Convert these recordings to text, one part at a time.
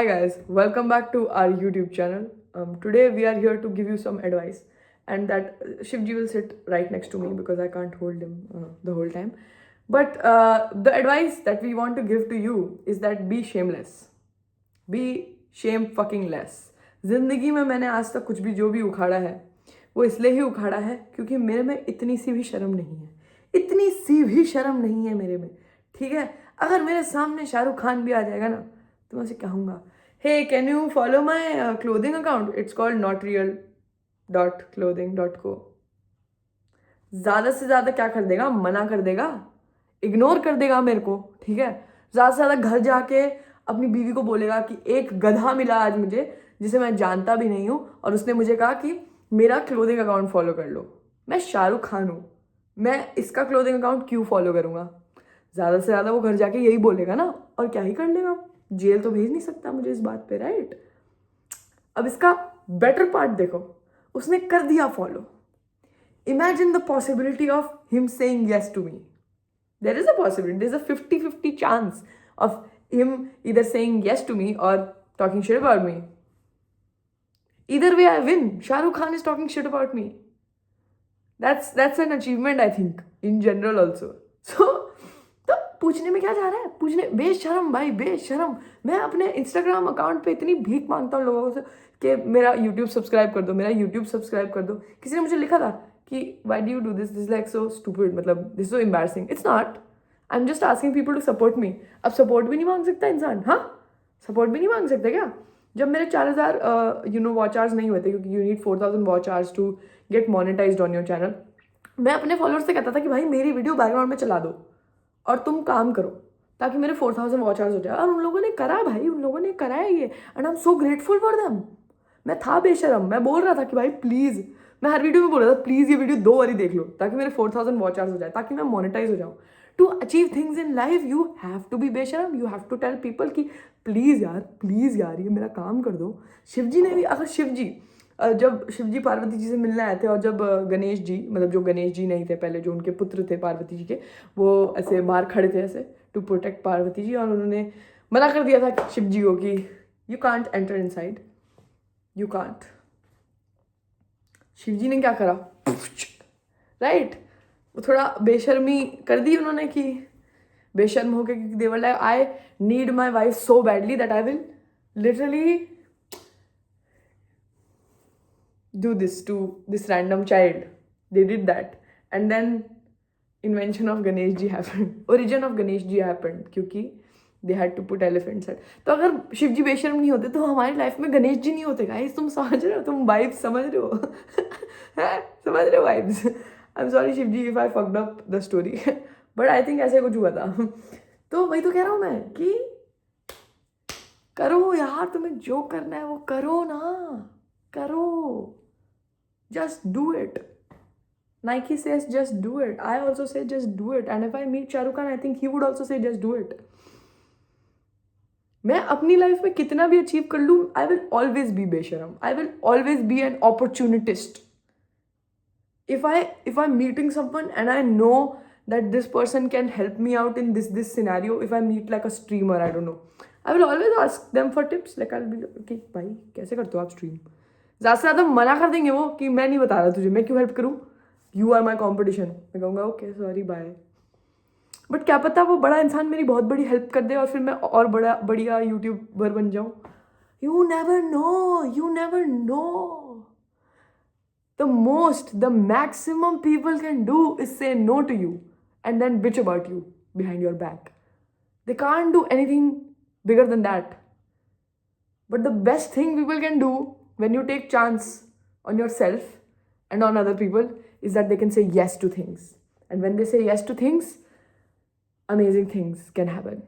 Hi guys, welcome back to our YouTube channel. Today we are here to give you some advice, and that Shivji will sit right next to me because I can't hold him the whole time. But the advice that we want to give to you is that be shameless, be shame fucking less. जिंदगी में मैंने आज तक कुछ भी जो भी उखाड़ा है वो इसलिए ही उखाड़ा है क्योंकि मेरे में इतनी सी भी शर्म नहीं है, इतनी सी भी शर्म नहीं है मेरे में. ठीक है, अगर मेरे सामने शाहरुख खान भी आ जाएगा ना तो मैं उसे कहूँगा, hey can you follow my clothing account, it's called notreal.clothing.co. ज़्यादा से ज़्यादा क्या कर देगा, मना कर देगा, इग्नोर कर देगा मेरे को. ठीक है, ज़्यादा से ज़्यादा घर जाके अपनी बीवी को बोलेगा कि एक गधा मिला आज मुझे जिसे मैं जानता भी नहीं हूँ और उसने मुझे कहा कि मेरा क्लोथिंग अकाउंट फॉलो कर लो. मैं शाहरुख खान हूँ, मैं इसका क्लोथिंग अकाउंट क्यों फॉलो करूँगा. ज़्यादा से ज़्यादा वो घर जाके यही बोलेगा ना, और क्या ही कर लेगा, जेल तो भेज नहीं सकता मुझे इस बात पे, राइट. अब इसका बेटर पार्ट देखो, उसने कर दिया follow. Imagine the possibility of him saying yes to me. There is a possibility, there is a 50-50 chance of him either saying yes to me और talking shit about me. Either way I win. Shahrukh Khan is talking shit about me. That's an achievement, I think, in general also. So तो पूछने में क्या जा रहा है, पूछने बेशरम भाई, बेशरम. मैं अपने इंस्टाग्राम अकाउंट पे इतनी भीख मांगता हूँ लोगों से कि मेरा यूट्यूब सब्सक्राइब कर दो, मेरा यूट्यूब सब्सक्राइब कर दो. किसी ने मुझे लिखा था कि why do you do this, this like so stupid, मतलब this so embarrassing. It's not, I am just asking people to support me. अब सपोर्ट भी नहीं मांग सकता इंसान, हाँ सपोर्ट भी नहीं मांग सकता क्या. जब मेरे 4000 वॉच आवर्स नहीं हुए थे, क्योंकि you need 4000 watch hours to get monetized on your channel, मैं अपने फॉलोअर्स से कहता था कि भाई मेरी वीडियो बैकग्राउंड में चला दो और तुम काम करो ताकि मेरे 4000 वॉच आवर्स हो जाए. और उन लोगों ने करा भाई, उन लोगों ने करा है ये, and I am so grateful for them. मैं था बेशरम, मैं बोल रहा था कि भाई प्लीज़, मैं हर वीडियो में बोल रहा था प्लीज़ ये वीडियो 2 बारी देख लो ताकि मेरे 4000 वॉच आवर्स हो जाए, ताकि मैं मोनेटाइज हो जाऊँ. To achieve things in life you have to be बेशरम, you have to tell people कि प्लीज़ यार ये मेरा काम कर दो. शिवजी ने भी, अगर जब शिवजी पार्वती जी से मिलने आए थे और जब गणेश जी, मतलब जो गणेश जी नहीं थे पहले, जो उनके पुत्र थे पार्वती जी के, वो ऐसे बाहर खड़े थे ऐसे टू प्रोटेक्ट पार्वती जी, और उन्होंने मना कर दिया था शिवजी को कि you can't enter inside, you can't. Shivji ने क्या करा, राइट, वो थोड़ा बेशर्मी कर दी उन्होंने कि बेशर्म हो गए, क्योंकि they were like I need my wife so badly that I will literally do this to this random child. They did that, and then invention of Ganesh ji happened. Origin of Ganesh ji happened क्योंकि they had to put elephants at. तो अगर शिव जी बेशर्म नहीं होते तो हमारी life में गणेश जी नहीं होते गाइस. तुम समझ रहे हो, तुम वाइब्स समझ रहे हो समझ रहे हो vibes. I am sorry Shiv ji if I fucked up the story, but I think ऐसे कुछ हुआ था. तो वही तो कह रहा हूँ मैं कि करो यार, तुम्हें जो करना है वो करो ना, करो. Just do it. Nike says just do it. I also say just do it. And if I meet Shahrukh Khan, I think he would also say just do it. मैं अपनी लाइफ में कितना भी अचीव कर लूँ, I will always be बेशरम. I will always be an opportunist. If I'm meeting someone and I know that this person can help me out in this scenario, if I meet like a streamer, I don't know, I will always ask them for tips. Like I'll be like, okay, भाई कैसे करते हो आप stream. ज़्यादा से ज़्यादा मना कर देंगे वो कि मैं नहीं बता रहा तुझे, मैं क्यों हेल्प करूँ, यू आर माई कॉम्पिटिशन. मैं कहूँगा ओके सॉरी बाय. बट क्या पता वो बड़ा इंसान मेरी बहुत बड़ी हेल्प कर दे और फिर मैं और बढ़िया यूट्यूबर बन जाऊँ. You never know, you never know. The maximum people can do is say no to you and then bitch about you behind your back. They can't do anything bigger than that. But the best thing people can do when you take chance on yourself and on other people is that they can say yes to things. And when they say yes to things, amazing things can happen.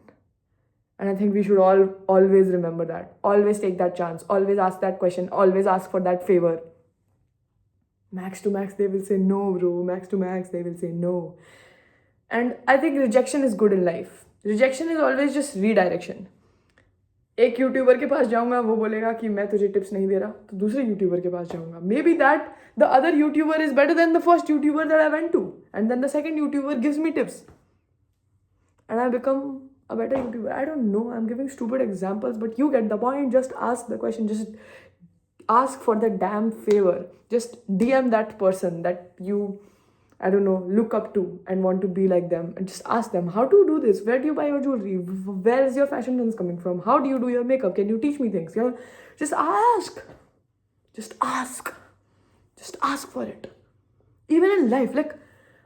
And I think we should all always remember that. Always take that chance. Always ask that question. Always ask for that favor. Max to max, they will say no, bro. Max to max, they will say no. And I think rejection is good in life. Rejection is always just redirection. एक YouTuber के पास जाऊंगा, वो बोलेगा कि मैं तुझे tips नहीं दे रहा, तो दूसरे यूट्यूबर के पास जाऊंगा. Maybe that the other YouTuber is better than the first YouTuber that I went to, and then the second YouTuber gives me tips and I become a better YouTuber? I don't know. I'm giving stupid examples, but you get the point. Just ask the question. Just ask for the damn favor. Just DM that person that you, I don't know, look up to and want to be like them, and just ask them, how do you do this? Where do you buy your jewelry? Where is your fashion sense coming from? How do you do your makeup? Can you teach me things? You know, just ask. Just ask. Just ask for it. Even in life, like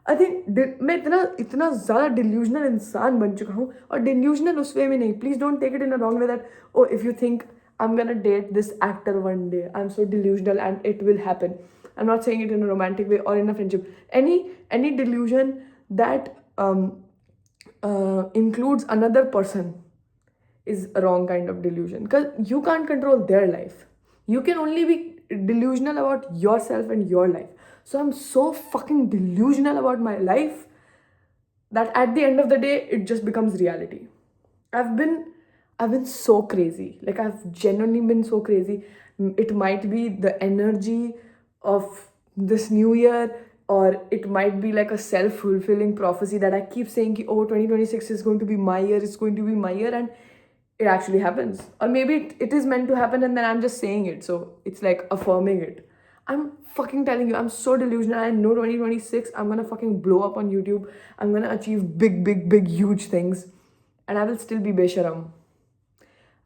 I think मैं इतना इतना ज़्यादा delusional इंसान बन चुका हूँ, और delusional उस वे में नहीं, please don't take it in a wrong way that oh if you think I am gonna date this actor one day, I am so delusional and it will happen. I am not saying it in a romantic way और in a friendship. Any delusion that includes another person is a wrong kind of delusion, because you can't control their life. You can only be delusional about yourself and your life. So I'm so fucking delusional about my life that at the end of the day it just becomes reality. I've been so crazy. Like, I've genuinely been so crazy. It might be the energy of this new year, or it might be like a self-fulfilling prophecy that I keep saying ki, oh, 2026 is going to be my year, it's going to be my year, and it actually happens. Or maybe it is meant to happen and then I'm just saying it, so it's like affirming it. I'm fucking telling you, I'm so delusional. I know 2026 I'm gonna fucking blow up on YouTube. I'm gonna achieve big huge things, and I will still be besharam.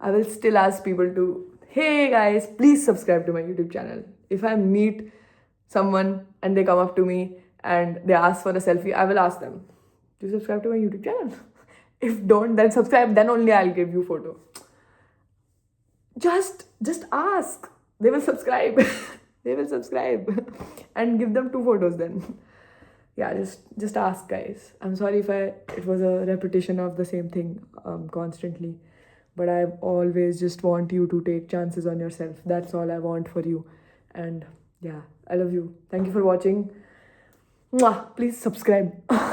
I will still ask people to, hey guys, please subscribe to my YouTube channel. If I meet someone and they come up to me and they ask for a selfie, I will ask them, do you subscribe to my YouTube channel? If don't, then subscribe, then only I'll give you photo. Just ask. They will subscribe. They will subscribe. And give them 2 photos then. Yeah, just ask, guys. I'm sorry if it was a repetition of the same thing constantly, but I always just want you to take chances on yourself. That's all I want for you. And yeah, I love you. Thank you for watching. Mwah. Please subscribe.